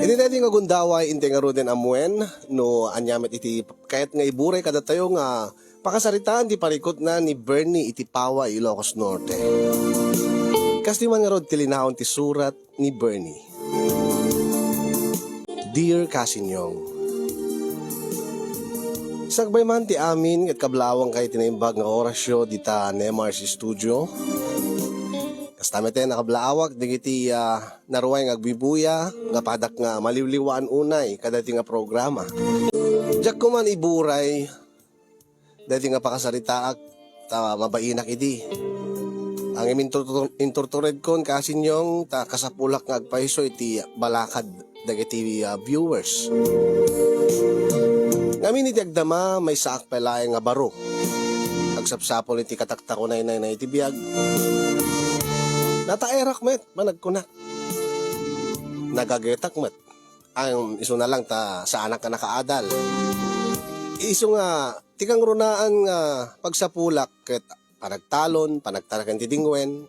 Iti dati nga gundaway inte nga roden amuen no anyamet iti kahit nga iburay kada tayo nga pakasaritaan di parikot na ni Bernie iti Pawa Ilocos Norte. Kasi man nga rod tilinahon ti surat ni Bernie. Dear Kasinyong, sagbay man ti amin at kablawang kay tinaimbag nga orasyo dita Nemar's Studio. Kastame tayo nakablaawak, digiti naruay nga agbibuya, nga padak nga maliwliwaan unay, kadati nga programa. Diyak ko man iburay, dati nga pakasaritaak, mabainak idi. Ang iminturtured kon kasinyong, kasapulak nga agpaiso iti balakad, dagiti viewers. Ngamin iti agdama, may saak pala nga baro. Agsapsapol iti katakta ko na iti biyag. Natairak met, managkunak. Nagagetak met. Ang iso na lang sa anak ka nakaadal. Iso nga, tikang runaan nga pagsapulak ket panagtalon, panagtarakan ti dingwen.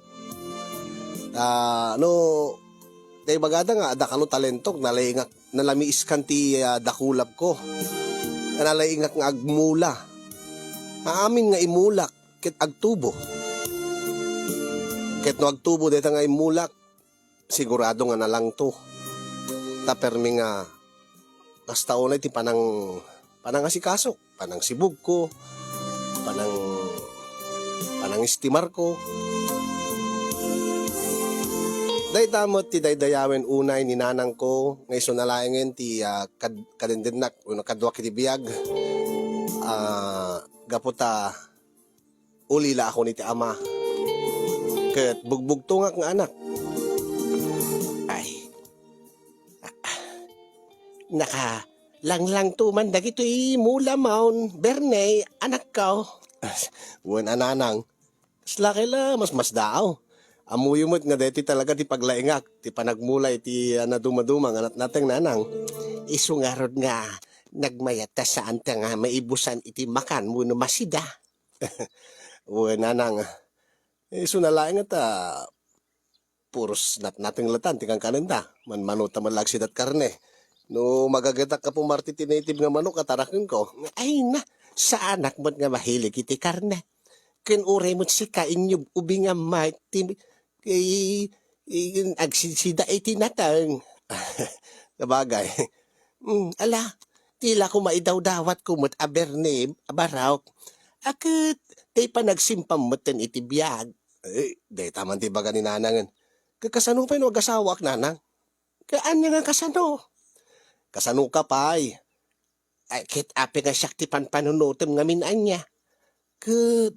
Tay bagada nga, ada kano talentok, nalaingak, nalamiis kan ti dakulab ko. Nalaingak nga agmula. Maamin nga imulak, ket agtubo. Ket no agtubo dito nga imulak, sigurado nga na lang to. Tapermi nga, basta unay ti panang asikasok, panang sibug ko, panang istimar ko. Day tamot ti daydayawen unay ni nanang ko, nga iso nalaingen ti kadindinak, kadwak iti biyag. Gaputa, ulila ako ni ti ama. Ket bugbugtungak nga anak. Ay, lang tuman dagitoy mula maun, Bernay, anak ko. Wan ananang, slaki la, mas daaw. Amuyumot nga deti talaga ti paglaingak, ti panagmulay, ti nadumadumang anat nateng nanang. Isungarod nga, nagmayata saan ta nga maibusan iti makan mo no masida. Wan nanang, iso nalaing at puros nating latan, tikang kanenda. Manuta man lagsid at karne. No magagatak ka po marti tinative nga manok atarakin ko. Ay na, sa anak mo nga mahilig iti karne. Ken ure mo't si kain ubi nga mati, agsisida iti natang. Kabagay. Ala, tila ko maidaw-dawat ko mo't aberne, abaraw. Akit, tay pa nagsimpam mo't iti biyag. Day taman ti baga ni nanangan. Kakasano pa yung asawa ak nanang? Kaan niya nga kasano? Kasano ka pa ay. Kit api nga siyak ti panpanunutem nga minan niya. Kat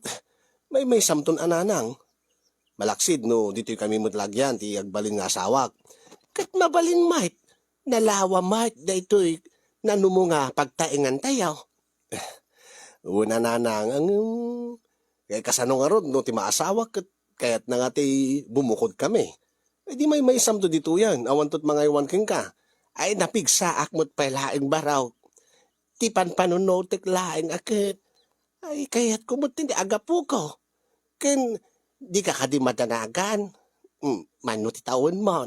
may samton ananang. Malaksid no, dito'y kami mutlagyan ti agbalin nga asawak. Kat mabalin might, nalawa might da ito'y nanumo nga pagtaingan tayo. Una nanang ang kaya kasano nga ron no ti maasawak kat kaya't na nga ti bumukod kami. Di may samto dito yan. Awantot mga iwan king ka. Ay napigsa akmot pa laing baraw. Ti panpanunotek laing akit. Ay kaya't kumot hindi agapu ko. Ken di ka di madanagan. Mano ti taon mo.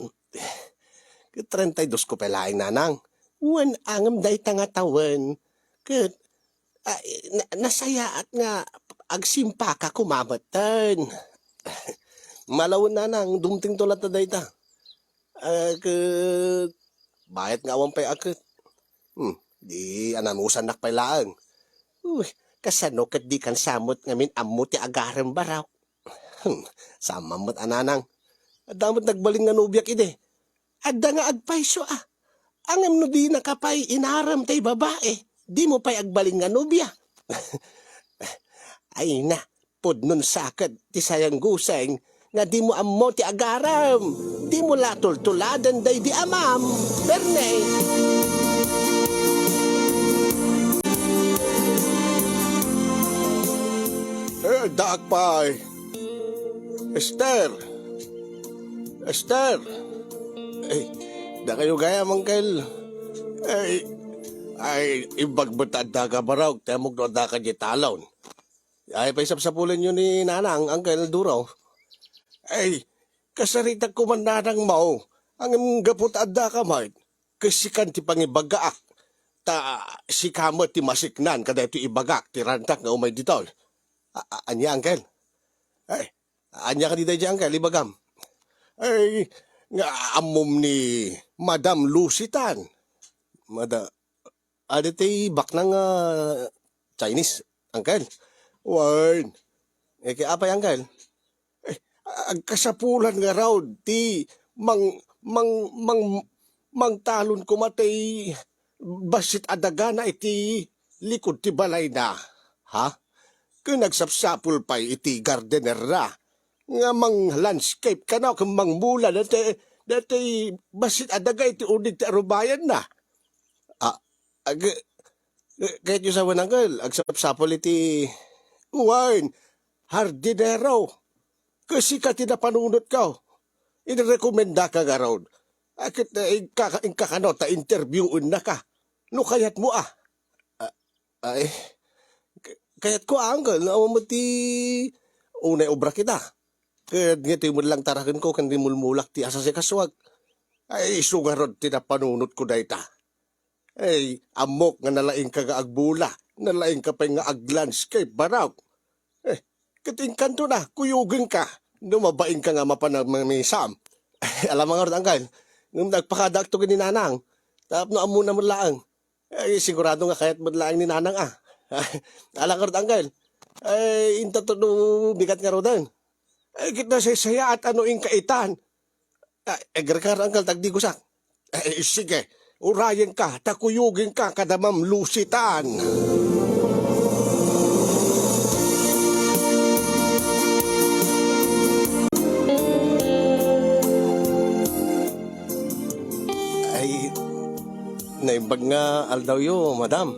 32 ko pa laing nanang. Wan angam day tanga taon. Ket nasaya at nga agsimpa ka kumamatan. Malawon na nang dumting tulat na dayta. Bayat nga awang pa'y akit. Di ananusan nak pa'y laang. Kasano kat di kan samot ngamin amo ti agarang baraw. Samamot ananang. Adamot nagbaling nga nubyak ide. Adda nga agpayso Angam no di nakapay inaram tay babae. Di mo pa'y agbaling nga nubya. Ay na, pod nun sakad ti sayang guseng nga di mo ammo ti agaram. Di mo latol-tuladan day di amam. Bernay. Daak pa. Esther. Da kayo gaya mangkel. Ay, ibagbutad da ka baraw. Temog no da ka di talon. Ay, paisap-sapulin yun ni nanang, Uncle Duraw. Ay, kasaritak ko man nanang mau. Ang gapot adda ka, Mike. kasi kan ti pangibagaak, ta si kamo ti masiknan, kada ito ibagak, ti rantak nga umay dito. Anya, Uncle? Ay, anya ka di dahi, Uncle, ibagam. Ay, nga amom ni Madam Lucitan. Ada ti baknang Chinese, Uncle. Wan, kaya apay, Uncle? Agkasapulan nga raw, ti mang, mang, mang talon ko matay basit adaga na iti likod ti balay na. Ha? Kung nagsapsapul pa iti gardener na. Nga mang landscape ka na, kung mang mula dati basit adaga iti unig ti arubayan na. Kahit yung sawan Uncle, agsapsapul iti wine, hardinero. Kasi ka tinapanunod ka. Inirekomenda ka nga raw. Akit na kakano, ta-interviewin na ka. No kayat mo Ay, kayat ko Uncle, na mo ti unay obra kita. Kaya nga ti mo lang tarakin ko, kandi mulmulak ti asa si kaswag. Ay, sugarod tinapanunod ko dahi ta. Ay, amok nga nalaing ka nga agbula. Nalaing ka pa nga ag-landscape, baraw. Kating kanto na, kuyugin ka. Numabaing ka nga mapanamisam. Alam mo nga rin, Uncle, nung nagpakadak to ni Nanang, tap no amuna mo laang. Ay, sigurado nga kahit mo laang ni Nanang Alam nga rin, Uncle, ay, inta to no, bigat nga rin. Ay, kita saya at ano yung kaitan. Ay, garkar, Uncle, tagdi ko sak. Ay, sige, urayan ka, takuyugin ka, kadamam lusitan. Naimbag nga aldaw yo, Madam.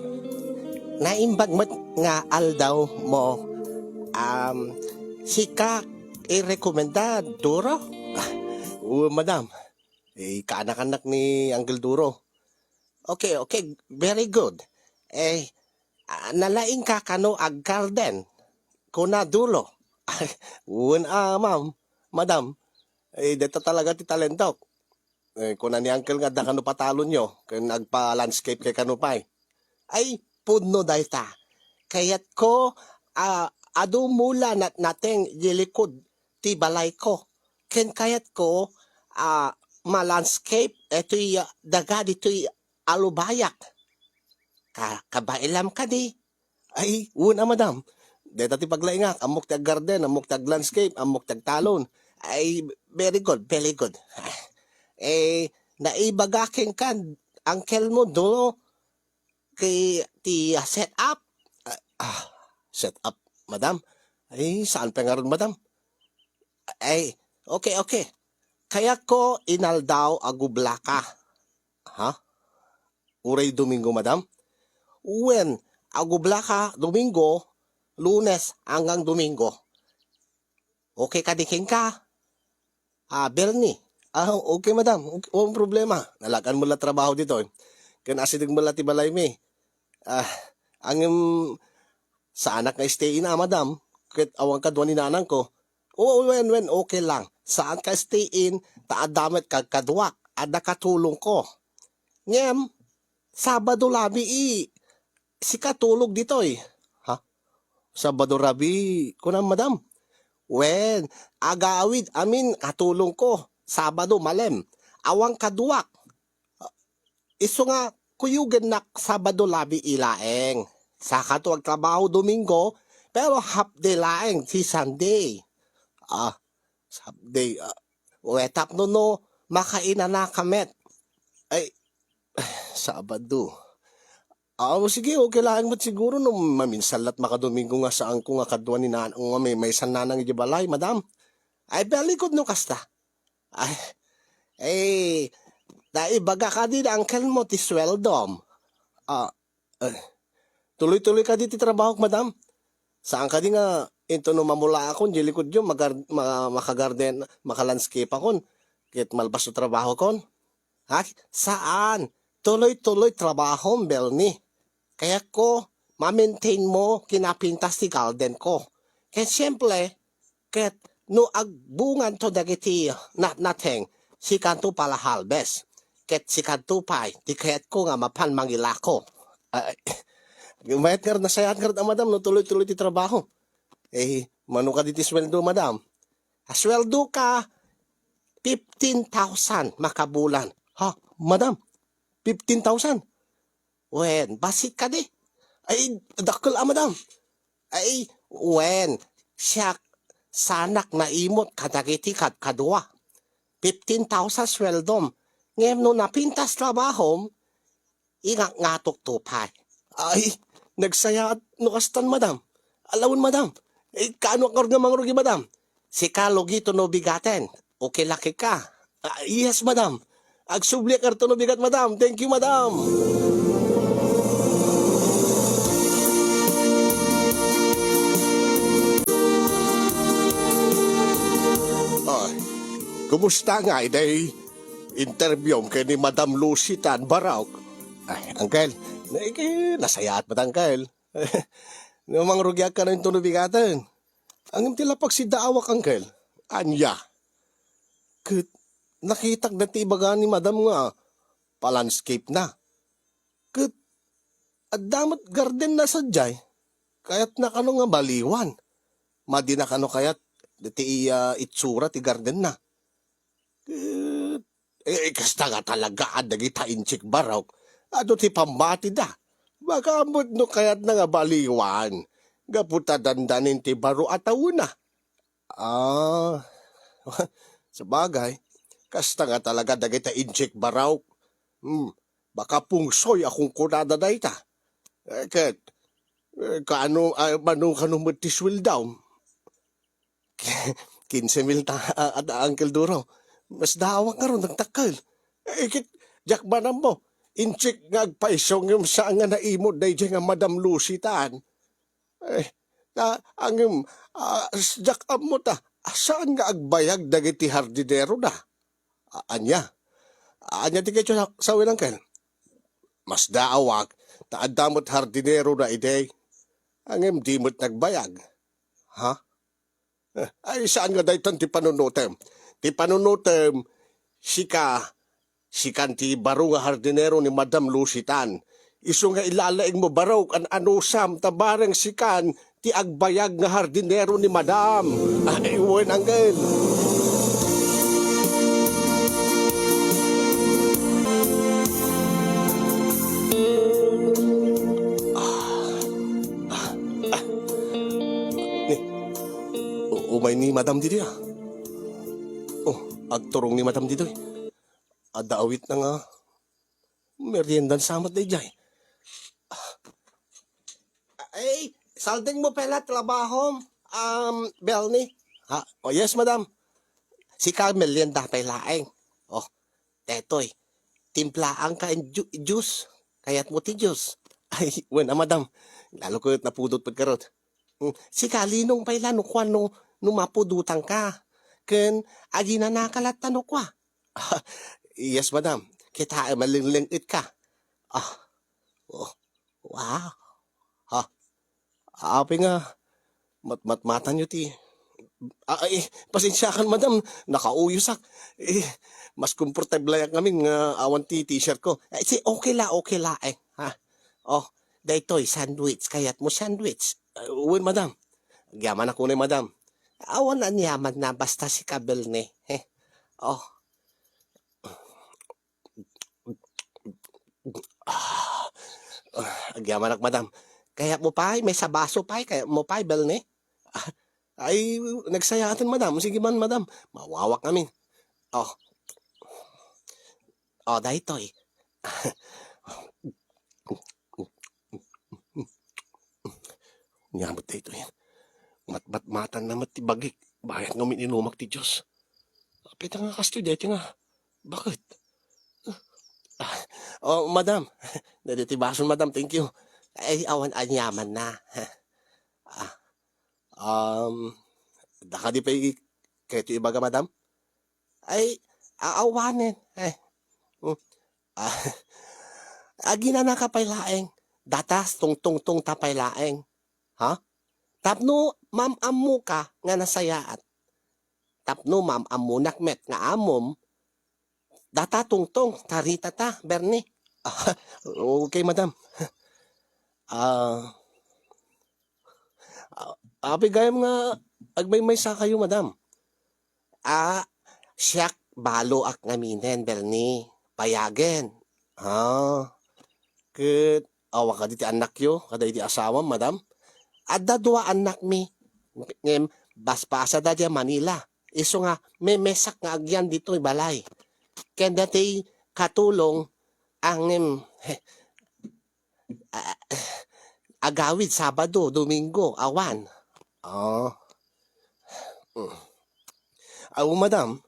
Naimbag mo nga aldaw mo. Sika i-rekomenda Duro? Madam. Kaanak-anak ni Uncle Duro. Okay, very good. Nalaing ka kano ag garden. Kuna dulo. Ma'am, Madam. Dito talaga ti talento. Kung ni Uncle nga da kano patalo nyo, kung nagpa-landscape kay kano pa'y, ay pudno dahi ta. Kayat ko, ado mula nating yilikod ti balay ko. Ken kayat ko, ma-landscape, ito'y daga dito'y alubayak. Kabailam ka di. Ay, una Madam. Dito ti paglaingak, amok tag garden, amok tag landscape, amok tag talon. Ay, very good, very good. Naibagaking kan Uncle mo do kay ti set up. Set up, Madam. Ay, saan pa nga ron, Madam? Ay, okay. Kaya ko inaldaw agublaka. Ha? Uray Domingo, Madam? When agublaka Domingo, Lunes hanggang Domingo. Okay ka diking ka? Bernie. Okay, Madam. Walang problema. Nalakan mo la trabaho dito. Kaya asidig mo la tibalay mi. Ang sa anak na stay na, Madam. Kahit awang kadwa ni Nanang ko. When okay lang. Saan ka stay in, taadamit kadwak. Ada katulong ko. Ngem, Sabado labi si katulog dito Ha? Sabado labi, kunang Madam. When, agawid, katulong ko. Sabado malem, awang kaduak. Iso nga, kuyugan na Sabado labi ilaeng. Sa katuwag trabaho Domingo, pero half day laeng si Sunday. Sunday, wetap no, makaina na kamet. Ay, Sabado. Sige, okay lang mo siguro no, maminsalat makadomingo nga saan ko nga kadwa ni Nanang nga may sananang ibalay, Madam. Ay, belikod no kasta. Naibaga ka din, Uncle mo, ti sweldom. Tuloy-tuloy ka di ti trabaho, Madam. Saan ka di nga, ito no mamula akon, di likod yun, makagarden, makalandscape akon, kit malbas o trabaho kon. Saan? Tuloy-tuloy trabaho, Belni. Kaya ko, ma-maintain mo, kinapintas ti garden ko. Kaya siyempre, kaya no agbungan to dagiti nating si kanto pala halbes. ket si Kadtupay, di kayat ko nga mapan mangilako. Ay, mayat nga rin nasayat nga rin madam, no tuloy-tuloy ti trabaho. Mano ka diti sweldo, madam? Sweldo ka, 15,000 makabulan. Ha, madam? 15,000? Wen, basit ka di. Ay, dakkel madam. Ay, wen, siya sanak na imot kadagiti kadwa. 15,000 sweldom. Ngayon no napintas trabaho, ingak ngatok tupay. Ay, nagsaya at nukastan, madam. Alawin, madam. Kaano ang nga mangrugi, madam? Si Kalogito no bigaten. Okay, laki ka. Yes, madam. Agsubli karto no bigat, madam. Thank you, madam. Ay, kumusta nga, iday? Interview kay ni Madam Lucy Tan Barauk. Ay, Uncle, nasayaat ba, Uncle? Namang rugyak ka na yung tunubigatan. Ang tila pag si Daawak, Uncle. Anya. Kat, nakitak na tibaga ni Madam nga, palandscape na. Kat, adamat garden na sadyay. Kaya't nakano nga baliwan. Madi na kano kaya't dati itsura ti garden na. Kat, kasta nga talaga adagita inchik baraw. Ano ti pambati da. Baka amot no kaya't na nga baliwan. Gaputa dandanin ti baro ataw na. Sa bagay, kasta nga talaga dagita inchik baraw. Baka pungsoy akong kunada da ita. Kat, kaano, manong kanong matiswil daw. 15,000 at Uncle Duro. Mas dawang ka ron, nagtakal. Jack banam mo, inchik nga agpaisong yung saan nga naimod na nga Madam Lucy Tan. Jack amot saan nga agbayag dagiti hardinero na? Anya ti kayo sa Uncle. Mas daawag, taadamot hardinero na iday. Ang di mo't nagbayag. Ha? Ay, saan nga daytan ti panunutem? Ti panunutem, sikan ti baro nga hardinero ni Madam Lucy Tan. Iso nga ilalaing mo baro an anusam tabarang sikan ti agbayag nga hardinero ni Madam. Ay, wen Uncle. Umay ni Madam Didoy agturong ni Madam Didoy. Adawit na nga meriendan samat na ijay. Ay, salding mo pala trabaho, Belny. Ha? Yes, Madam. Si merienda palaeng. Tetoy, timplaan ka in juice. Kaya't mo ti juice. Ay, wala, Madam. Lalo ko napudot pagkarot. Si Kalinong pala no kwan no mapudutang ka. Ken, agi na nakalat tanong kwa. Yes, Madam. Kita ay malinglingit ka. Wow. Ha? Api nga, matmatan nyo ti. Pasensyakan, Madam. Nakauyusak. Mas komportable yan kami nga awan ti t-shirt ko. Okay la. Ha? Daytoy, sandwich. Kaya't mo sandwich. Uwin, Madam. Gyaman ako ni Madam. Awan ang yaman na basta si Kabel ni. Agyaman ak, Madam. Kaya mo pa, may sabaso pa, kaya mo pa, Bel ni. Ay, nagsayatan, Madam. Sige man, Madam. Mawawak namin. Daytoy. Nyamot daytoy. Matmatan na matibagik. Bakit nga mininumak ti Diyos? Pita nga kasto dito nga. Bakit? Madam. Naditibason, Madam. Thank you. Ay, awan anyaman na. Daka di pa kayo ibaga, Madam? Ay, aawanin. Agi na nakapaylaeng. Datas tong tapaylaeng. Ha? Tapno ma'am-amu ka nga nasayaat. Tapno ma'am-amu nakmet nga amom Data tungtong, tarita ta, Bernie. Ah, okay, madam. Ah, gayam nga, agmay-may sa kayo, madam. Siyak, balo ak ngaminen, Bernie. Payagen. Ket, awa ka di ti anak yo, kada iti asawa, madam. Adda dua anak mi. Ngem, baspasa da di Manila. Iso nga, may mesak nga agyan dito, balay. Kaya dati katulong ang agawid Sabado, Domingo, awan. Ah, madam,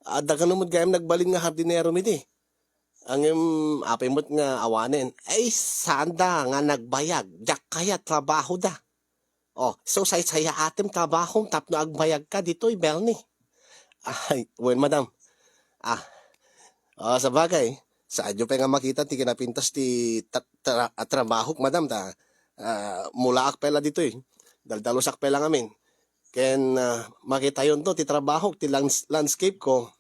ada ka naman gayam nagbalin nga hardinero mi di. Ang apay mo't nga awanin, ay sanda nga nagbayag, jak kaya trabaho da. Oh, so saya atem trabaho, tapno agbayag ka dito, Bernie. Ay, well, madam. Ah, sa bagay, sadyo pa nga makita ti kinapintas ti trabaho, madam, mula akpela dito eh. Daldalos akpela ngamin. Ken makita yun to, ti trabaho, ti landscape ko.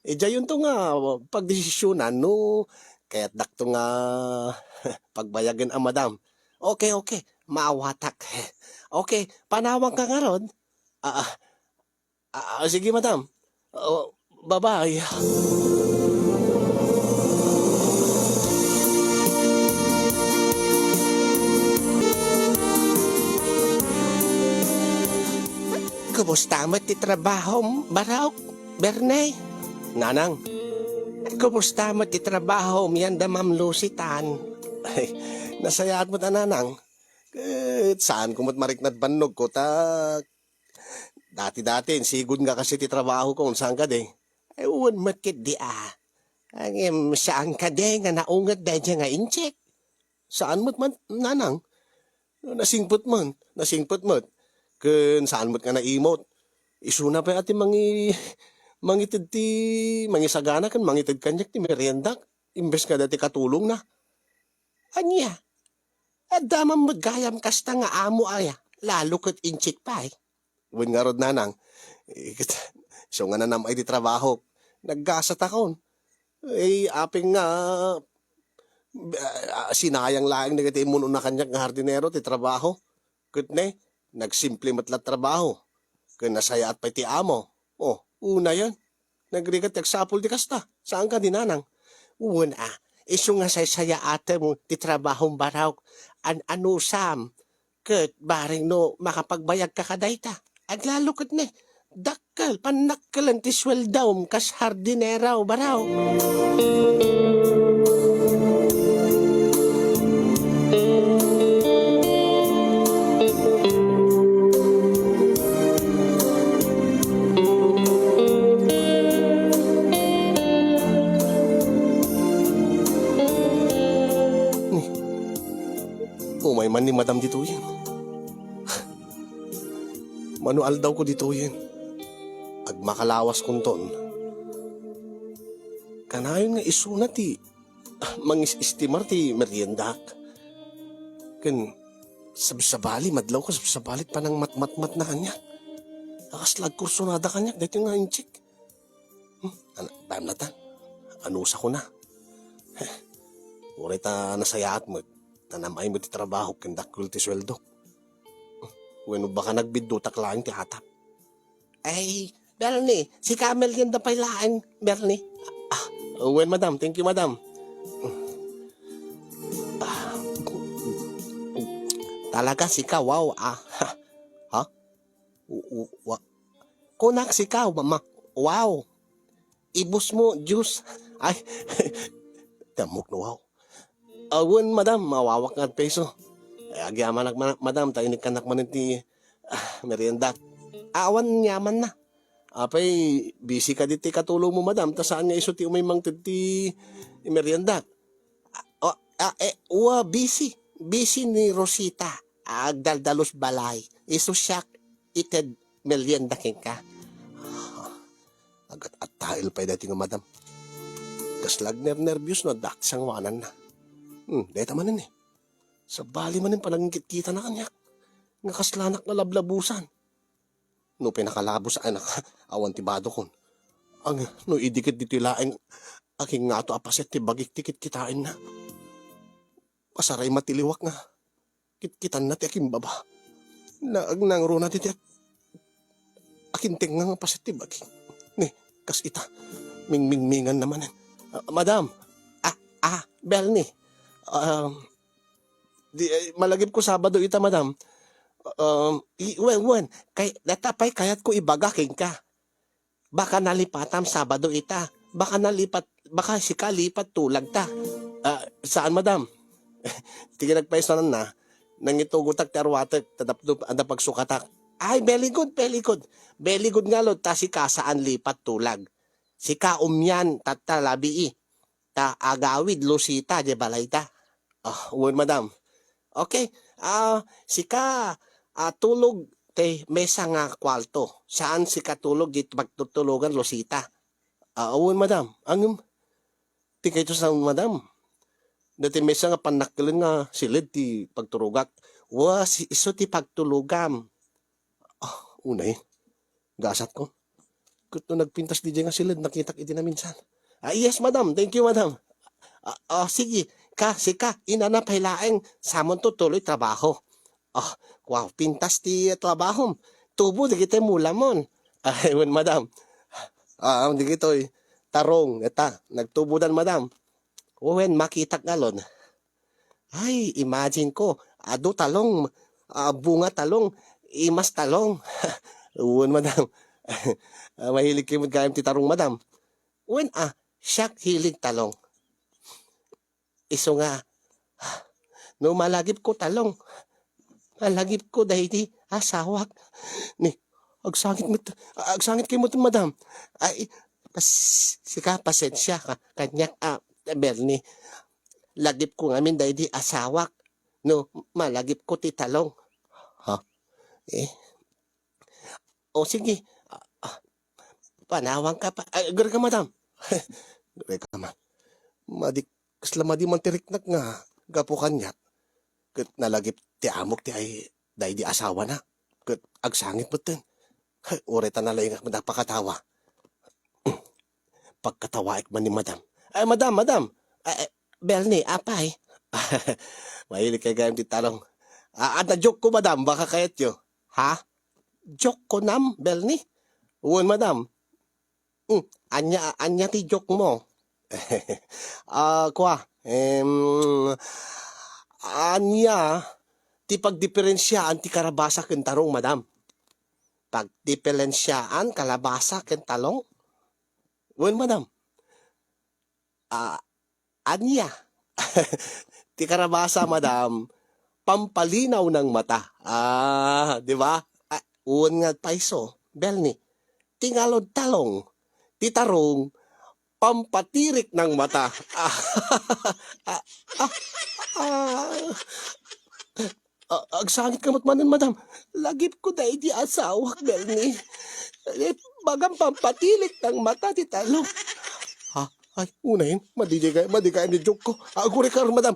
Yun to nga, pagdesisyonan, no, kaya't dakto nga pagbayagan ang madam. Okay, maawatak. Okay, panawang ka nga ron. Sige, madam. Bye-bye. Kumusta mo ti trabaho, Baraok, Bernay? Nanang, kumusta mo ti trabaho, miyan da Ma'am Lucitan? Ay, nasayaan mo ta, nanang. Saan kumot mariknad bannog ko, dati-dati, sigod nga kasi ti trabaho ko, saan ka de? Ay, uwan matkit di Ang saan ka de, nga naungat da dyan nga incheck. Saan mo't man, nanang? Nasingpot mo. Kun saan mo't nga na-emote. Isuna pa ati mangitid ti, mangisagana kan mangitid kanyak ti merienda. Imbes nga dati katulong na. Anya? Damang magayam kasta nga amo aya. Lalo kat incheck pa eh. Uwan nga rod nanang. So nga nanam ay di trabaho. Naggasat akon. Aping nga sinayang laing nagati muno na kanyak nga hardinero ti trabaho. Kutne, nagsimple matlat trabaho. Kung nasaya at pa'y ti amo. Oh, una yan. Nagrigat yagsapol di kasta. Saan ka dinanang? Una, iso nga saya ate mo ti trabahong baraw. Ano sam? Kat baring no makapagbayag ka kadayta. Aglalo kat ne. Dakkel, panakkelan ti sweldawm kas hardineraw baraw. Umay man ni madam dito yan. Manual daw ko dito yan. Ag makalawas kong ton. Kanayon nga isuna ti mangis-istimar ti meriendak. Kan sabsabali, madlaw ka sabsabalit pa ng mat na kanyak. Nakaslag kursunada kanyak, dito nga inchik. Bayam na tan, anusa ko na. Uray ta nasayaat mo, tanamay mo ti trabaho, kendakul ti sweldo. Bueno, baka nagbiddo taklaang ti hatap. Ay, Bernie, si Camel yan da pailaan, Bernie. Well, madam. Thank you, madam. Talaga si ka, wow. Ha? Kunak si ka, mama. Wow. Ibus mo, juice. Ay, damok na wow. Awan, madam, mawawak nga peso. Ay, agyaman madam, tayo ni kanak man ti merienda. Awan yaman na. Apay, busy ka diti katulong mo, madam. Ta saan nga iso ti umay ti merienda? Busy. Busy ni Rosita. Agdaldalos balay. Iso siya ited merienda king ka. Agat at tahil pa'y dati nga, madam. Kaslag nervyos na dati sang wanan na. Deta manin eh. Sa bali manin panagingkit kita na kanyak. Nga kaslanak na lablabusan. No pinakalabo sa anak, awan tibado kon. Ang no idikit dito laing Aking nga to apaset ti bagik tikit kitain na. Pasaray matiliwak nga. Kitkitan na ti aking baba. Nangro na ti aking tinga nga paset ti bagik. Ni, kas ita. Mingmingan naman. Madam. Belni. Malagip ko Sabado ita, madam. Wen, kay natapay kayat ko ibagaking ka. Baka nalipatam Sabado ita. Baka sika lipat tulag ta. Saan, madam? Tige nagpaisanan na. Nangitugutak ti arwatek, tadapdo anda pagsukatak. Ay, very good. Very good nga lo, ta sika saan lipat tulag. Sika umyan, tatalabi ta agawid, lusita, di balay ta. Madam. Okay, sika tulog te mesa nga kwalto. Saan sika tulog dito pagtutulugan, lusita. Madam. Angum, ti kayo sa madam. Dati mesa nga panakilin nga silid ti pagturugak. Iso ti pagtulugam. Unay, gasat ko. Kuto nagpintas di nga silid, nakitak iti na minsan. Yes, madam. Thank you, madam. Sige. Sika, inanap hilaeng samon to tuloy trabaho. Wow, pintas ti trabaho. Tubo, di kita mulamon. Madam. Di kito'y tarong. Eta, nagtubudan, madam. When makitak galon. Ay, imagine ko. Ado talong. Bunga talong. Imas talong. Madam. Mahilig kayo magkayam ti tarong, madam. Siyak hilig talong. Iso nga, no malagip ko talong. Malagip ko dahil di asawak. Ni, agsangit kayo mo ito, madam. Ay, sika, pasensya ka. Kanyak, Bernie, lagip ko ngamin dahil di asawak. No, malagip ko ti talong. Sige. Panawang ka pa. Gara ka, madam. Gara ka, man. Kaslamadi man tiriknak nga. Gapo kanyak. Kat nalagip ti amok ti ay dahil di asawa na. Kat agsangit mo tin. Ureta na lang nga napakatawa. Pagkatawaik man ni madam. Madam. Bernie, apay. Mahilig kayo gayam ti talong. Na-joke ko, madam. Baka kayat yo. Ha? Joke ko nam, Bernie? Madam. Anya ti joke mo. Anya ti pagdiferensyaan ti karabasa ken tarong, madam. Pagdiferensyaan kalabasa ken talong? Madam. Anya. Ti karabasa, madam, pampalinaw ng mata. Di ba? Nga paiso, Bernie. Tingalod talong. Ti tarong, pampatirik ng mata. Agsangit kamot manin, madam. Lagip ko dahil di asawak, Bernie. Bagang pampatirik ng mata ti talong. Ay, unahin, madigay ni joke ko. Aguri ka, madam.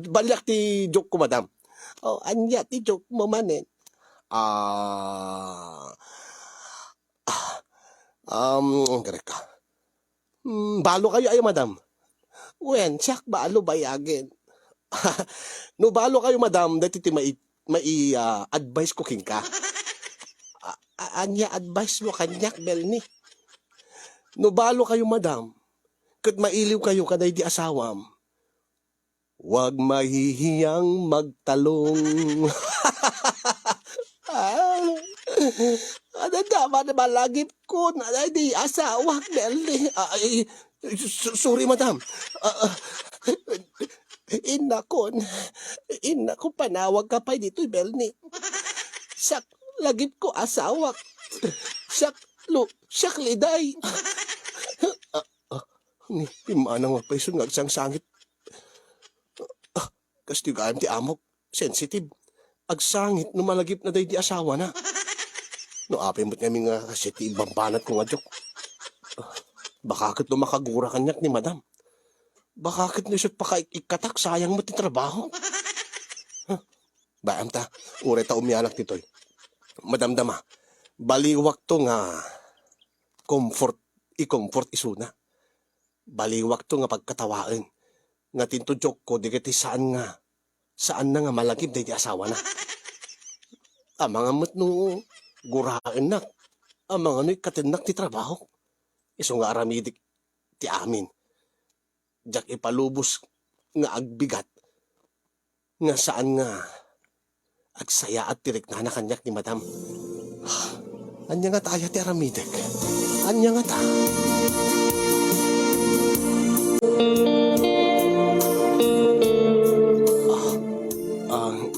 Balyak ti joke ko, madam. Anya ti joke mo manin. Gari ka. Balo kayo ay, madam. Siyak balo bayagin. No, balo kayo, madam, dati ti advice ko king ka. Anya advice mo kanyak, Bernie. No, balo kayo, madam. Kat mailiw kayo kaday di asawam. Huwag mahihiyang magtalong. Daman na malagip ko na di asawak, Bernie. Sorry, madam. Inakon, panawag ka pa dito, Bernie. Siyak, lagip ko asawak. Siyak liday. Imanang mapaisun nga agsang sangit. Kastigaan ti amok, sensitive. Agsangit, numalagip na day di asawa na. No, apay mo't kami nga kasi ti ibambanat ko nga joke. Bakakit no makagura kanyak ni madam. Bakakit no siya pakaikatak, sayang mo ti trabaho. Baam ta, ure ta umianak titoy. Madamdama, baliwak to nga i-comfort isuna. Baliwak to nga pagkatawaan. Nga tintudjok ko, di kiti saan na nga malagim na di asawa na. Ang mga matno, gurain na. Ang mga no'y katinak ti trabaho. Iso nga aramidik ti amin. Jak ipalubos nga agbigat. Nga saan nga agsaya at tirik na kanyak ni madam. Anya nga tayo ti aramidik. Anya nga ta.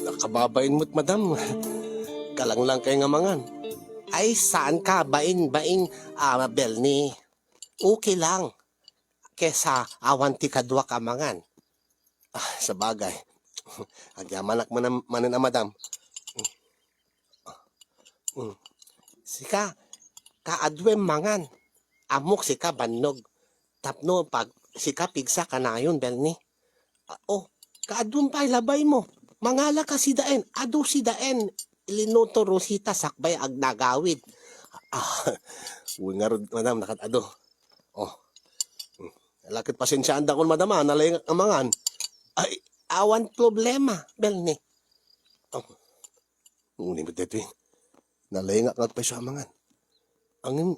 Nakababain mo't madam. Kalang lang kay nga mangan. Ay, saan ka? Baing, Belni. Okay lang. Kesa awan ti kadwa ka mangan. Sa bagay. Agyamanak manan na madam. Sika, kaadwem mangan. Amok sika bannog. Tapno pag sika pigsa ka na yun, Belni. Kaadwem pa labay mo. Mangala ka si daen. Ado si daen. Ilinoto Rosita sakbay ag nagawid. Uy nga rod, madam, nakatado. Lakit pasensyaan da kon madam, nalay nga mangan. Ay, awan problema, Belni. Ngunit mo dito nalay nga pa siya mangan. Angin,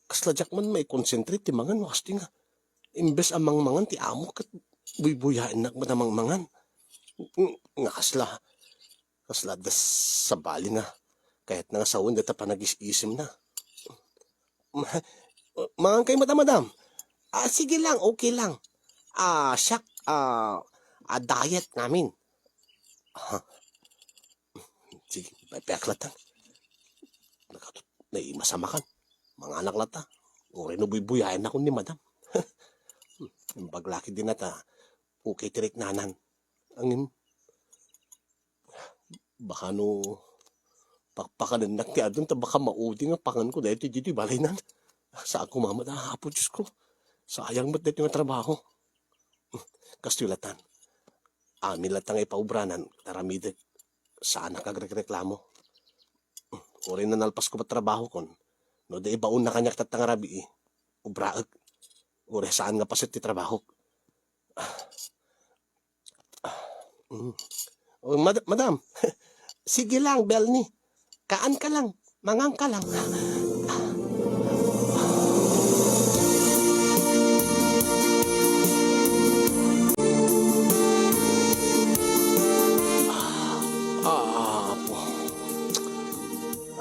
kasladyak man may concentrate ti mangan, wasti nga. Imbes amang mangan ti amo kat buy-buyain na madamang mangan. Nga kasla das sa bali na. Kahit nga sawon data pa nag-isim na. Mangan kayo madam. Sige lang, okay lang. Siyak, diet namin. Sige, peklat lang. Masama kan. Mga anak lata. O rin buy-buyain ako ni madam. Yung baglaki din nata. Okay tirik nanan. Angin. Baka no pakpakanan ti adun ta baka maudi nga pangan ko dahil ti balay nan. Saan ko mamad hapon, Diyos ko. Sayang ba't dito yung trabaho? Kastulatan. Amin latang ipaubranan, taramidik. Saan nakagreklamo? O rin nalpas ko pa trabaho kon. No, da ibaon na kanyak tatangarabi ubraag. O rin saan nga pasit ti trabaho? Madam, sige lang, Belni. Kaan ka lang, mangang ka lang.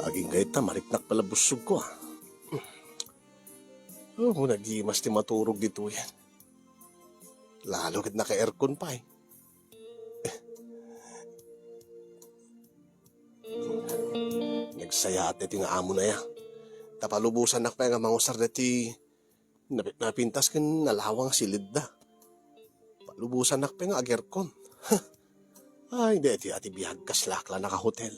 Aging gaita, mariknak pala busog ko. Nagimas ti maturog dito yan. Lalo kit naka-aircon pa Nagsaya at iti nga amo na ya. Tapalubusan na pa nga mangusar na ti napintas kan nalawang silid da. Palubusan na pa nga agerkon. Ay, di ati bihag kaslakla naka-hotel.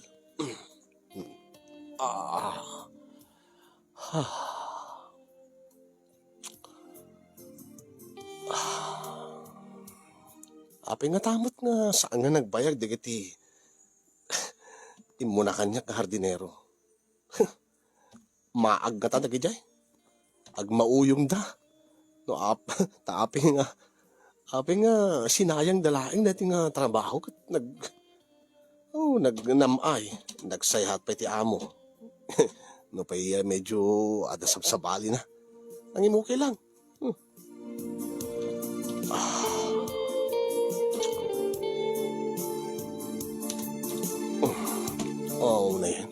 Api nga tamot nga saan nga nagbayag di kiti imuna kanya ka hardinero. Maag nga tadag ijay. Ag mauyong da. No, api nga sinayang dalaing dati nga trabaho kat nagnamay. Nagsayhat pa iti amo. No pa'y medyo adasab-sabali na. Ang imuki lang. Oo na yan.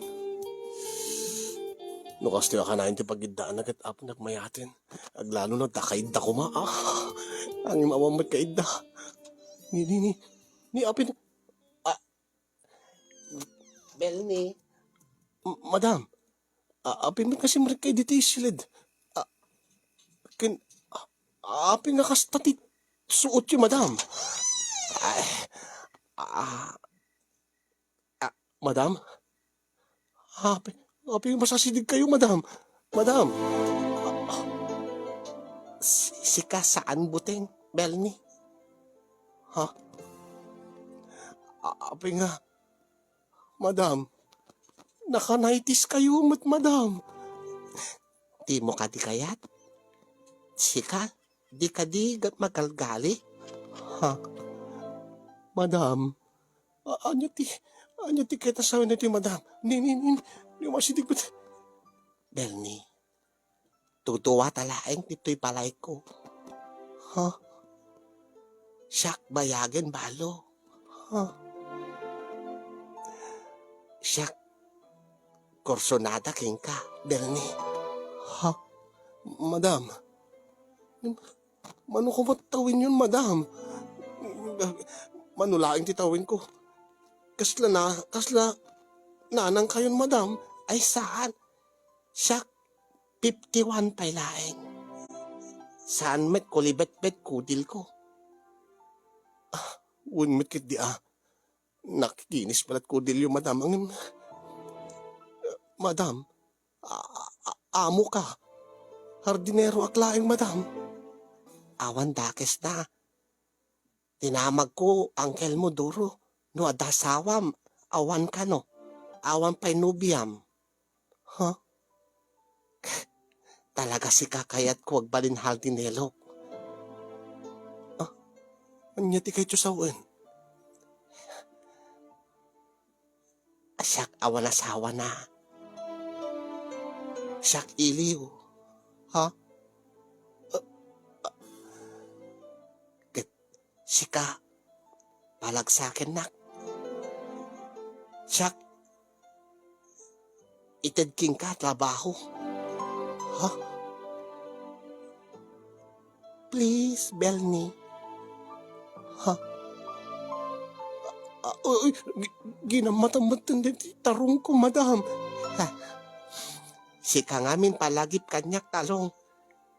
No, kasi ka na hindi pagidaan agad apo nagmayatin. Aglalo na takaid da kuma. Ang imawamat kaid da. Ni apin. Belni. Madam. Apin mo kasi marik kayo dito isilid. Apin nga kastatit. Suot yung madam. Madam? Apin masasidig kayo, madam. Madam. Sika saan buteng, Belni? Apin nga. Madam. Nakanaitis kayo, madam. Di mo ka di kayat? Sika, Di ka di magalgali? Ha? Madam, anya ti kita sa na ti madam. Ni masidig pat. Bernie, tutuwa talaeng dito'y palay ko. Ha? Siyak bayagan balo. Ha? Siyak korsonada king ka, Bernie. Ha? Madam, mano ko matawin yun, madam? Manulaing titawin ko. Kasla nanang kayon, madam. Ay saan? Siyak 51 pay laeng. Saan met kulibet-bet kudil ko? Unmet kit di nakikinis palat kudil yung madam. Madam, amo ka. Hardinero aklaing, madam. Awan dakes na. Tinamag ko, angkel mo duro. No adasawam, awan ka no. Awan pa'y nubiam. Ha? Talaga si kakayat ko agbalin haldinelo. Anya ti kay Chusawen? Siyak awan asawa na. Siyak iliw. Ha? Sika, palagsakin nak. Siyak, itadking ka trabaho. Ha? Please, Belny. Ha? Ginamatamatan din tarong ko, madam. Ha? Sika ngamin palagip kanyak talong.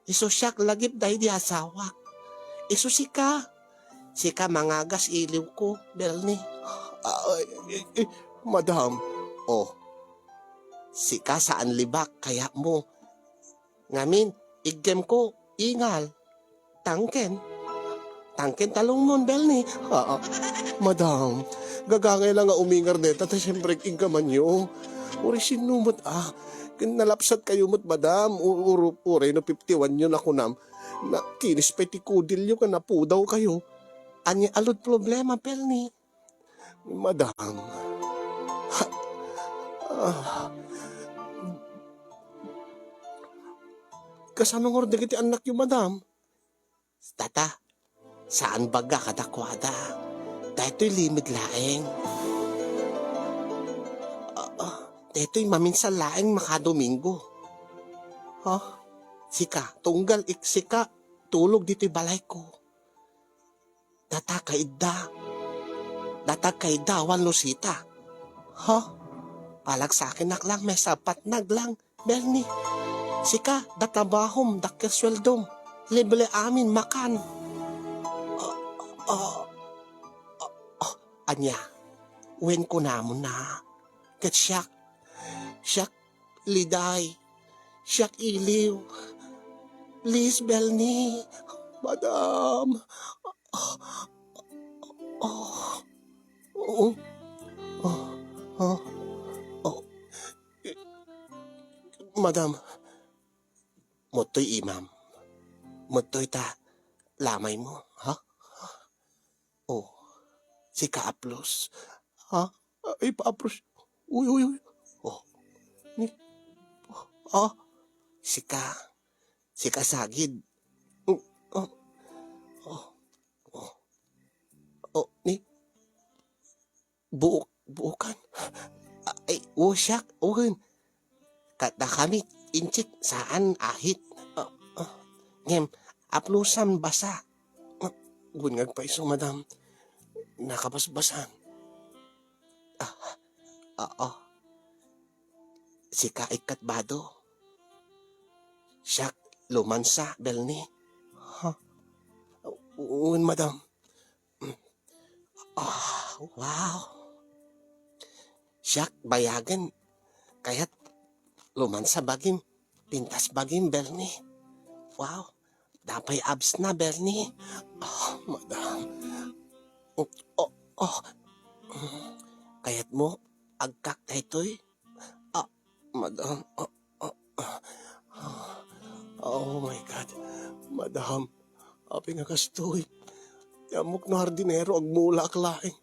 Iso siyak lagip dahi di asawa. Iso sika. Sika mangagas iliw ko, Belny. Madam. Oh. Sika saan libak kaya mo. Ngamin, igem ko, ingal. Tangken talong mon, Belny. Madam, gagangay lang nga umingar neta, ta siyempre ingkaman nyo. Uri sinumot nalapsat kayo mo't, madam. Uri no 51 nyo na kunam. Na kinis pa ti kudil nyo ka napudaw kayo. Anya alod problema, Belny. Madam. Kasanong orda kiti anak yung madam? Tata, saan baga kadakwada? Dahito'y limit laeng. Dahito'y maminsan laeng makadomingo. Ha? Sika, tunggal iksika, tulog dito'y balay ko. Data kaida, awan lusita. Ha? Palag sa akin naklang, may sapat naglang, Bernie. Sika, databahom, dakasweldom. Libre amin makan. Anya, wen ko namon na. Kat siyak liday, siyak iliw. Please, Belny. Madam. Madam, motoy imam. Motoy ta, lamay mo, ha? Oh, si Kaaplos. Ha? Ay, paaplos. Uy. Oh, ni, si Kasagid. Ni, buukan. Ay, siyak, Kata kami, incik, saan ahit. Ngem, aplusan basa. Gunagag pa iso, madam. Nakabasbasan. Si Kaikat Bado. Siyak, lumansa, Belny. Ha? Madam. Wow. Siyak, bayagan. Kaya't lumansa bagim. Pintas bagim, Belny. Wow. Dapay abs na, Bernie. Madam. Kayat mo, agkak na ito'y. Madam. Oh my God. Madam. Api nga kastoy. Yamok na hardinero ag mula laing.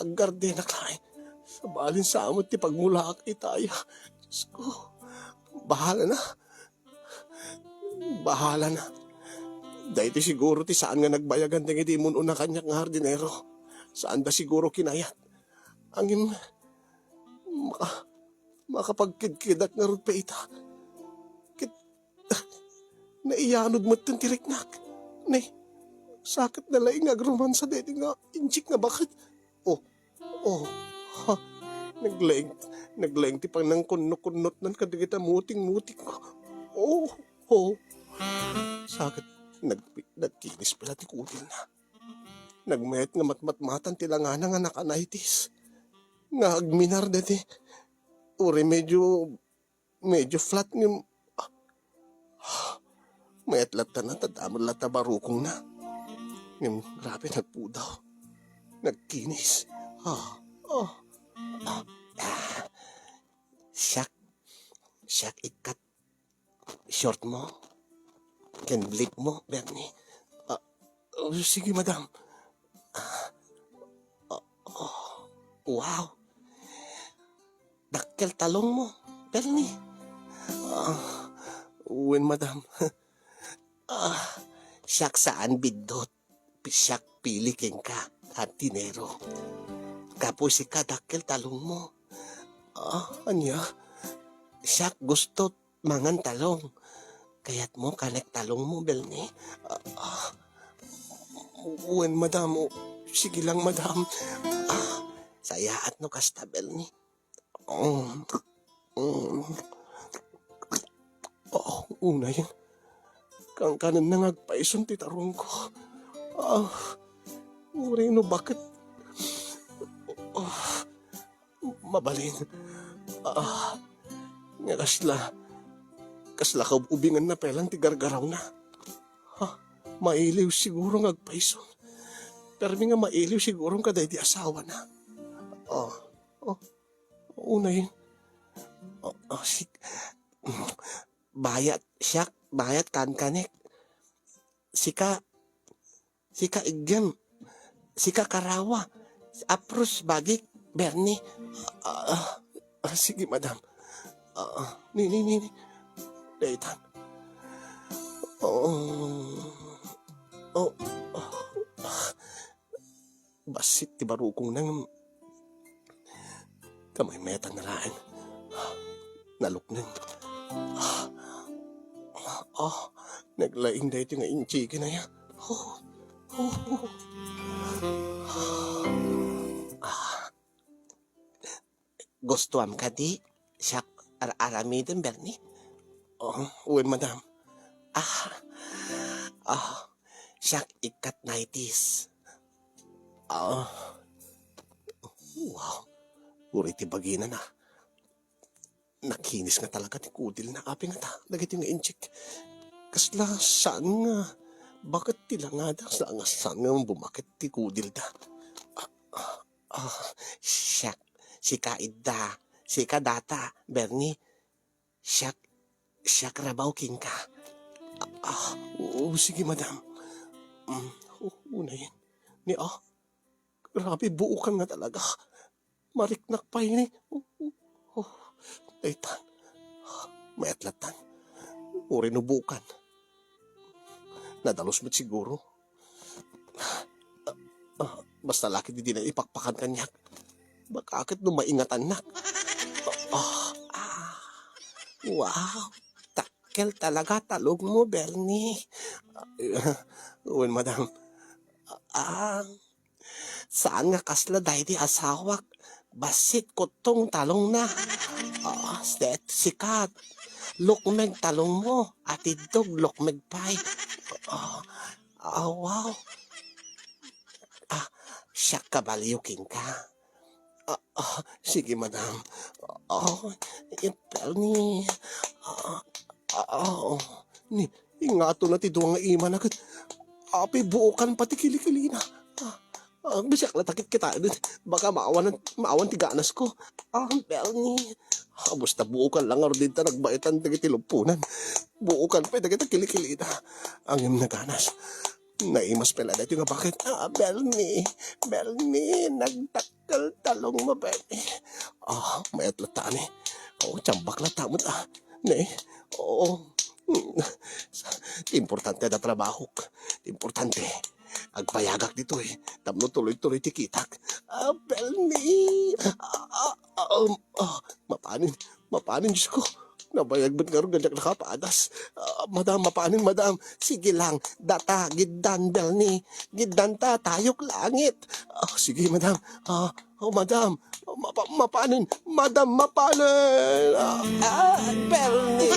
Ag garden laing. Sa balin sa amot ti pagmula itaya. Diyos ko. Bahala na. Bahala na. Dahil ti siguro ti saan nga nagbayagan tingi di mo na kanyak nga hardinero. Saan da siguro kinayat. Angin makapagkidkidak nga rod pa ita. Naiyanod mo itong tiriknak. Sakit na laing agruman sa deti nga injik na bakit. Ha, naglaing ti pang nang kunot nan kadigita muting ko. Sakit, nagkinis pala ti kutil na. Nagmayat nga matmatan ti langana nga nakanaitis. Nga agminar dati. Uri medyo flat ng mayat lata na tadamon lata barukong na. Yung grabe nagpudaw. Nagkinis. Siyak ikat. Short mo. Kenblik mo, Bernie. Sige, madam. Wow. Dakkel talong mo, Bernie. Uwin, madam. Siyak saan bidot. Siyak pili keng ka at dinero. Kapos dakkel talong mo. Anya? Siyak gusto mangan talong. Kaya't mo kanek talong mo, Bernie. Uwin, madam. Sige lang, madam. Sayaat no kasta, Bernie. Una yun. Kang kanan na ngagpaison ti tarong ko. Uri no, bakit? Mabalin. Nga kasla kaubingan na pelang ti gargaraw na. Mailiw siguro ngagpaison. Pero nga mailiw siguro kaday di asawa na. Una yun. Bayat kan kanek. Sika igyan. Sika karawa. Apros bagik, Bernie. Sige, madam. Ni. Daytan. Basit ti barukong nang kamay metan na lain. Naluknang. Naglaing dahi nga inchiki na yan. Gusto am ka di? Siya aramidin, Bernie? Uwin, madam. Siya ikat 90s. Wow. Uri ti bagina na. Nakinis nga talaga ti kudil na api nga ta. Dagiti nga inchik. Kasla saan nga. Bakit tila nga da? Saan nga bumakit ti kudil da? Siya. Sika idda. Sika data. Bernie. Siya rabaw king ka. Sige, madam. Una yun. Grabe, buukan nga talaga. Mariknak pa yun eh. Daytan. Mayatlatan. Uri nubukan. Nadalos mo't siguro. Basta laki di na ipakpakan kanyak. Bakit maingatan na? Wow. Takkel talaga talog mo, Bernie. Uwan, madam. Saan nga kasla dahil di asawak? Basit kutong talong na. Set sikat. Lukmeg talong mo. At idog lukmeg pay. Wow. Siya kabalyuking ka. Sige, madam. Bernie. Ingato na ti doang nga iman agad. Api buukan pati kilikili na. Bisyak na takit kita. Baka maawan ti ganas ko. Bernie. Basta buukan lang aro din ta nagbaitan ti lumpunan. Buukan pa kita kilikili na. Ang yung naganas. Naimas pala dito nga bakit? Bernie, nagtakal talong mo, Bernie. Mayat lata ni. Tsambak lata mo ta. Ne, oo. Importante na trabaho. Importante. Agpayagak dito Tamno tuloy-tuloy tikitak. Bernie. Mapanin, Diyos ko. Nabayagbat nga rin ganyak nakapadas. Madam, mapanin, madam. Sige lang, data, giddan, Bernie. Giddan ta, tayok langit. Sige, madam. Madam, mapanin. Madam, mapanin. Bernie.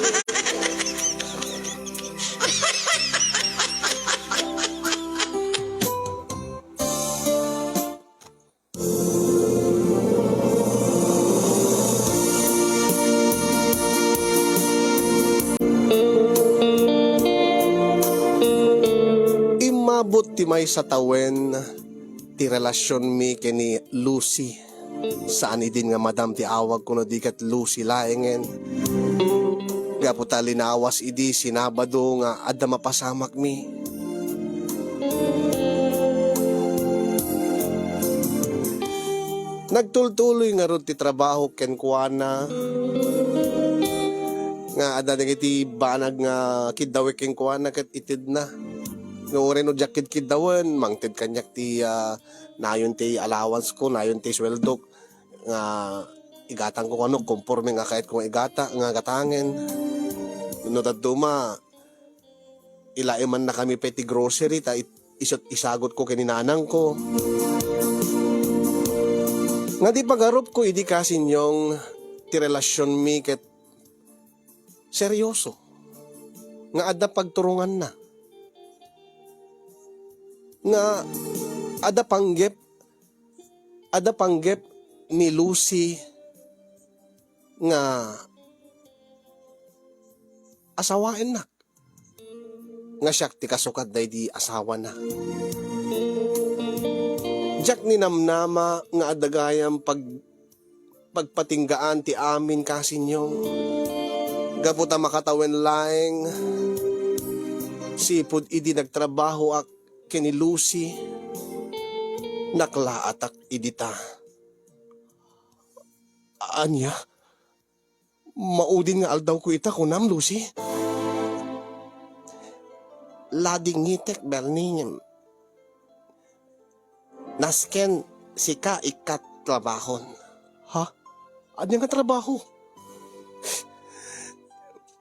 Imabot ti may sa tawen ti relasyon mi kini Lucy. Saan din nga madam ti awag ko no di kat Lucy laengen. Gapo ta linawas idi sinabado nga adda mapasamak mi. Nagtultuloy nga ron ti trabaho ken kuana. Nga adda nga iti banag nga kidawik ken kuana ket itid na. Nga no jakit kidawan, mangted kanyak ti nayon ti allowance ko, nayon ti sweldo nga igatang ko ano, conforme nga kahit kung igata, nga gatangen. No daduma, ilaiman na kami peti grocery, ta isagot ko kininanang ko. Nga di pagarup ko, idi kasi nyong ti relasyon mi ket seryoso. Nga adda pagturungan na. Nga ada panggep ni Lucy nga asawain na. Nga siya ti kasukat day di asawa na. Jack ni namnama nga adagayam pagpatinggaan ti amin kasi nyong gaputa makatawen laeng sipud idi nagtrabaho ak kini Lucy naklaatak idita. Anya? Maudin nga aldaw ko ita kunam, Lucy? Lading ngitek, Bernie. Nasken sika ikat trabahon. Ha? Anya nga trabaho?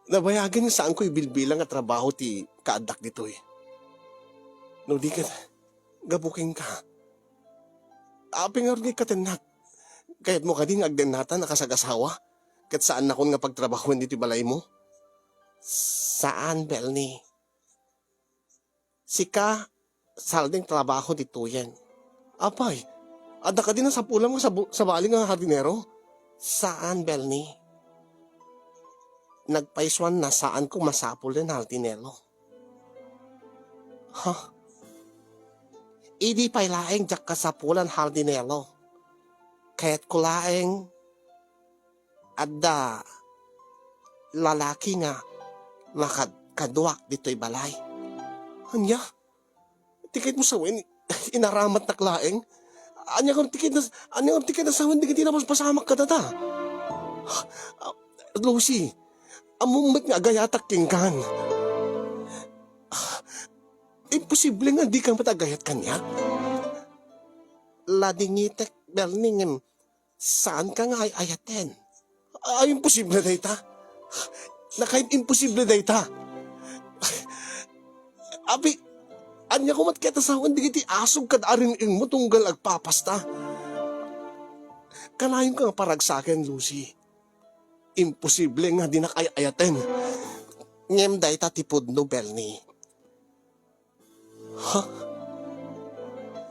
Nabayagan saan ko ibilbilang nga trabaho ti kaadak dito No di ka, gabuking ka. Aping nga rin katinat. Kaya't mo ka din agdenata nakasagasawa. Kat saan na kun nga pagtrabahuan dito balay mo? Saan, Bernie? Sika, salding trabaho dito yan. Apay, ada ka din na sa pulang sa baling nga hardinero? Saan, Bernie? Nagpaiswan na saan ko masapul din hardinero. Ha? Idi pa'y laeng jak kasapulan hardinero. Kaya't kulaeng adda lalaki nga makadwak dito'y balay. Anya? Tikit mo sawin, inaramat na klaeng. Anya kong tikit na sawin, di ka tinapos pasamak ka data. Lucy, amumit nga agayatak kingkan. Imposible nga di kang matagayat kanya. Ladingitek, Berning, saan ka nga ay ayaten? Imposible na ita. Kahit imposible na ita. Abi, anya ko matketa sa awan, di kiti asog kad aring mo tunggal agpapasta. Kanayon ka nga parag sa akin, Lucy. Imposible nga di nakayayaten. Ngem da ita tipod no, Bernie. Ha?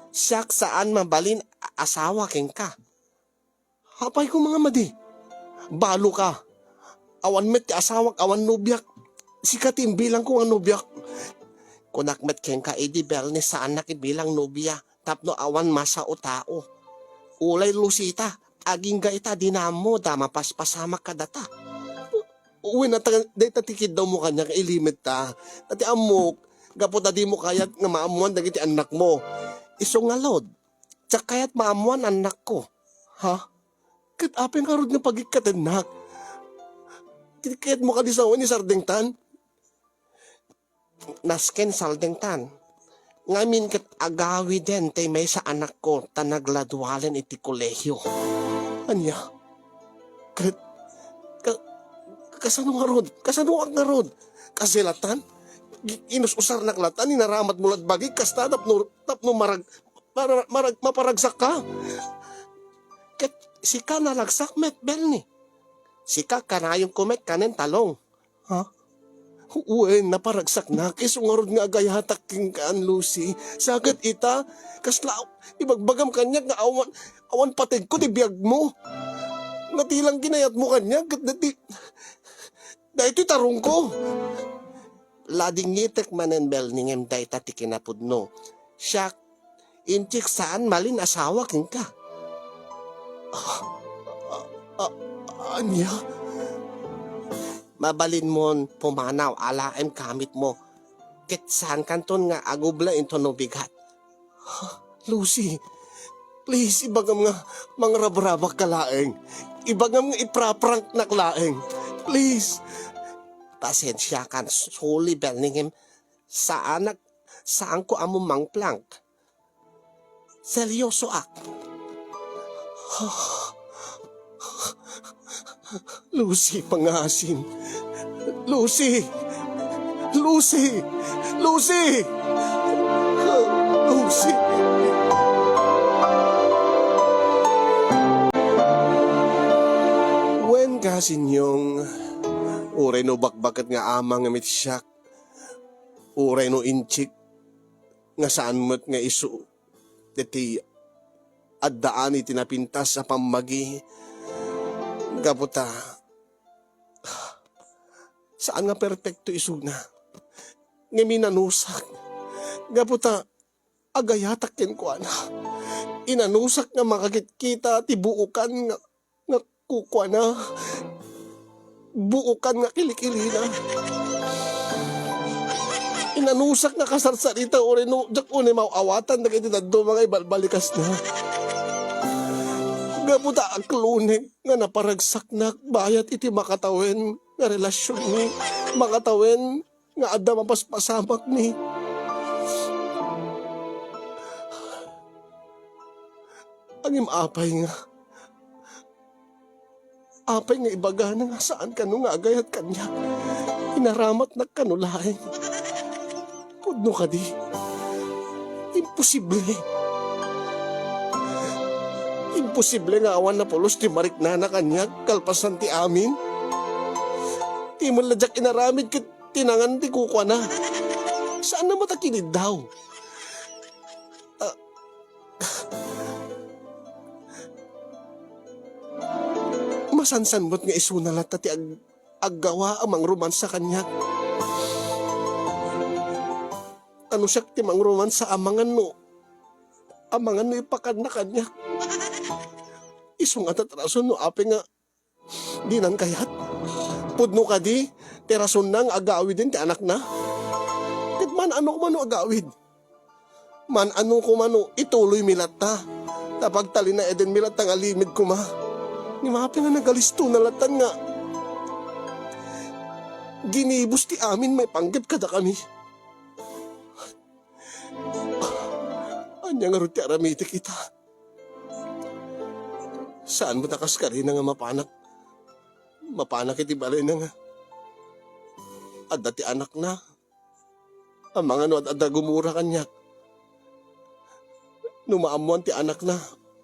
Siyak saan mabalin asawa king ka? Hapay ko mga madi. Balo ka. Awan met ti asawak, awan nobyak. Sikatim bilang ko ang nobyak. Kunakmet king ka, edi Bernie saan nakibilang nobya. Tapno awan masa o tao. Ulay Lusita, aging ga ita dinamo, dama paspasamak ka data. Uwi na dahita tikid daw mo kanya, ilimit ta. Dati amok, Gapot na di mo kayat nga maamuan dagiti anak mo. Iso nga lod. Tsak kayat maamuan anak ko. Ha? Kat apeng karod nga pagikatanak. Kayat mo ka di sa ni Sardengtan? Nasken Sardengtan. Ngamin kat agawi din tay may sa anak ko tanagladwalen iti kolehyo. Anya? Kat kasano nga rod? Kasano nga rod? Kasilatan? Inus-usar na klatan, inaramat mulat bagi, kasta tapno maparagsak ka. Kat sika nalagsak met bel ni. Sika kanayong kumet kanen talong. Ha? Uwe, naparagsak na. Kisungorod nga agayatak king kaan, Lucy. Sakit ita, kasla, ibagbagam kanyak nga awan patid ko, tibiyag mo. Natilang ginayat mo kanyak, dahil tarong ko. Lading ngitek manen bel ningem day tati kinapudno. Siya, inchik saan malin asawa king ka. Anya? Mabalin mo pumanaw alaem kamit mo. Ket saan kanton nga agubla into no bigat. Lucy, please ibagam nga mangrabrabak ka laeng. Ibagam nga ipraprank na laeng. Please. Pasensya kan suli belningem saan ko amo mangplank. Seryoso ak. Lucy, pangasin. Lucy! Lucy! Lucy! Lucy! When kasin yung uray no bakbakat nga amang nga mitsyak, uray no inchik, nga saan mo't nga isu, deti at daan itinapintas sa pamagi, gaputa, saan nga perpekto isuna? Nga minanusak. Gaputa, agayatak ken ko ana. Inanusak nga makakit tibuukan nga kukwa na. Buukan nga kilikilina. Inanusak nga kasarsarita uri no, jak une mawawatan na kiti daddo mga ibalbalikas na. Gaputa aklunik nga naparagsak na bayat iti makatawen nga relasyon ni makatawen nga adda mapaspasamak ni. Ang imapay nga ibaga na nga saan kanu nga agayat kanya inaramat na kanulain. Pudno ka di imposible nga awan na pulos ti marik na kanya kalpasan ti amin. Ti mo ladyak inaramid kit tinangan ti kukwa na. Saan na matakilid daw? Masansan mo't nga isunalat ti aggawa amang romansa kanya. Ano siya ti mang romansa amangan no ipakad na kanya. Isong at rason no ape nga di nan kayat. Pudno ka di, terason nang agawid din ti anak na. Tit man ano kumano agawid. Man ano kumano ituloy milat ta. Tapag tali na eden milat nga limid kuma. Ni mapi nga nagalisto na latan nga. Ginibus ti amin may panggap kada kami. Anya nga rin ti aramiti kita. Saan mo takas ka rin nga mapanak? Mapanak iti balay na nga. At dati anak na. Ang mga no at gumura kanya. Numaamuan ti anak na.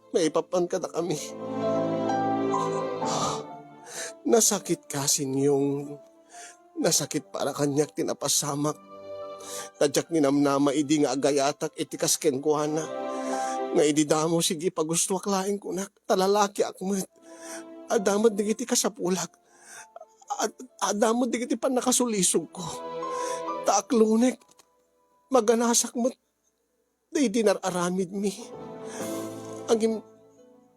Naipapan ka na kami. Nasakit kasin yung nasakit para kanyak tinapasamak. Tadyak ni namnama idi nga agayatak itikas kenkuhana. Nga ididamo sige pagusto aklain ko nak talalaki akmet. Adamot digiti kasapulak. Adamot digiti pan nakasulisog ko. Taaklunek. Maganasak mo. Day dinararamid mi. Ang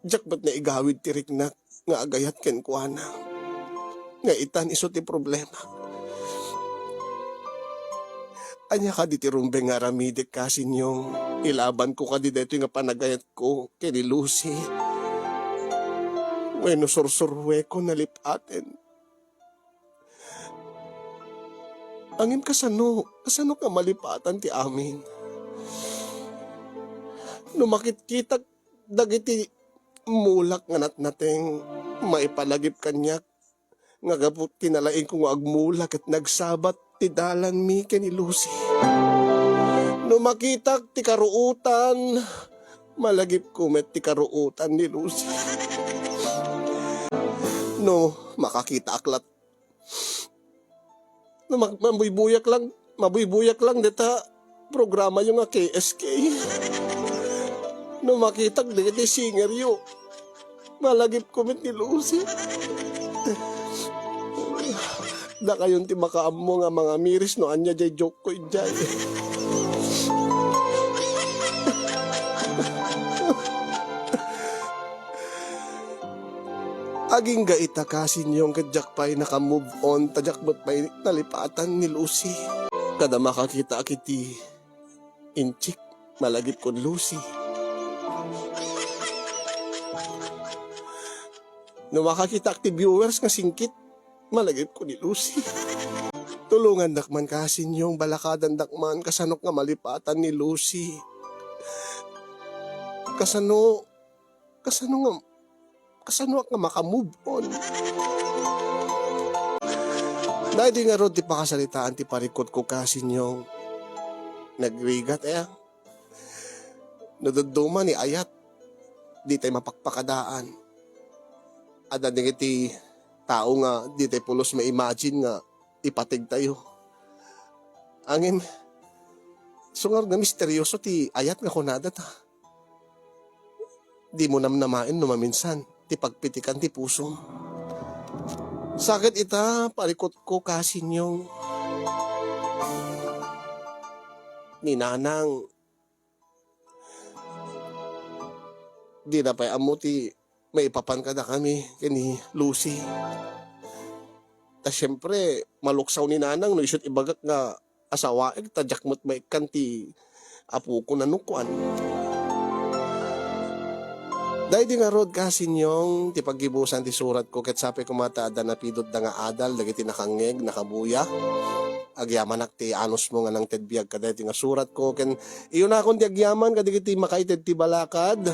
jakbat na igawid tirik na nga agayat ken kuana. Nga itan iso ti problema. Anya ka di ti rumbeng nga ramidik kasin yung ilaban ko ka di deto nga panagayat ko kay ni Lucy. Bueno sursurwe ko nalipaten. Angin kasano ka malipatan ti amin. Numakit kita dagiti mulak nga nateng maipalagip kanyak. Nga gabot kinalain ko nga agmulak at nagsabat ti dalan mi ken ni Lucy. Numakitak ti karuutan, malagip kumet ti karuutan ni Lucy. No, makakita aklat. No, mabuybuyak lang deta programa yung nga KSK. No, makitak diti singer yo. Malagip kumet ni Lucy. Da kayon ti makaammo nga mga miris no anya jay joke ko jay. Aging gaita kasin yung kadyak pa'y naka-move on, tadyak pa'y nalipatan ni Lucy. Kada makakita akiti inchik, malagip kon Lucy. No makakita akti viewers nga singkit, malagip ko ni Lucy. Tulungan dakman kasin yung balakadan dakman kasanok nga malipatan ni Lucy. Kasano nga makamove on. Dahil di nga ron ti pakasalitaan ti parikot ko kasin yung nagrigat naduduma ni ayat di tayo mapakpakadaan. Ada di ti tao nga di tayo pulos ma-imagine nga ipatig tayo. Angin sungar nga misteryoso ti ayat nga kunada ta. Di mo namnamain no maminsan ti pagpitikan ti puso. Sakit ita parikot ko kasin yung ninanang di na pa'y amo ti may ipapan kada kami kini Lucy. Ta syempre maluksaw ni nanang no isot ibagak nga asawaig tadyak mo't may kanti apo ko nanukuan. Dahil di nga rod kasin yung ti paggibusan ti surat ko ket sapi ko mataada na pidot da nga adal dagiti nakangeg nakabuya. Agyaman ti anos mo nga nang tedbiag kada ti nga surat ko ken iyon na akong ti agyaman kadagiti makaited ti balakad.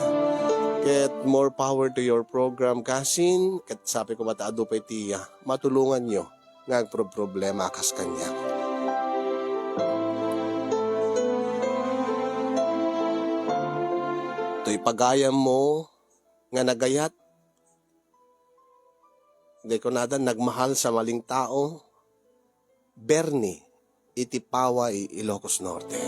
Ket more power to your program kasin ket sapi ko mataado pa ti matulungan nyo nga problema kas kanya. To'y pagayam mo nga nagayat. Di ko nada nagmahal sa maling tao. Bernie, iti Paway, Ilocos Norte.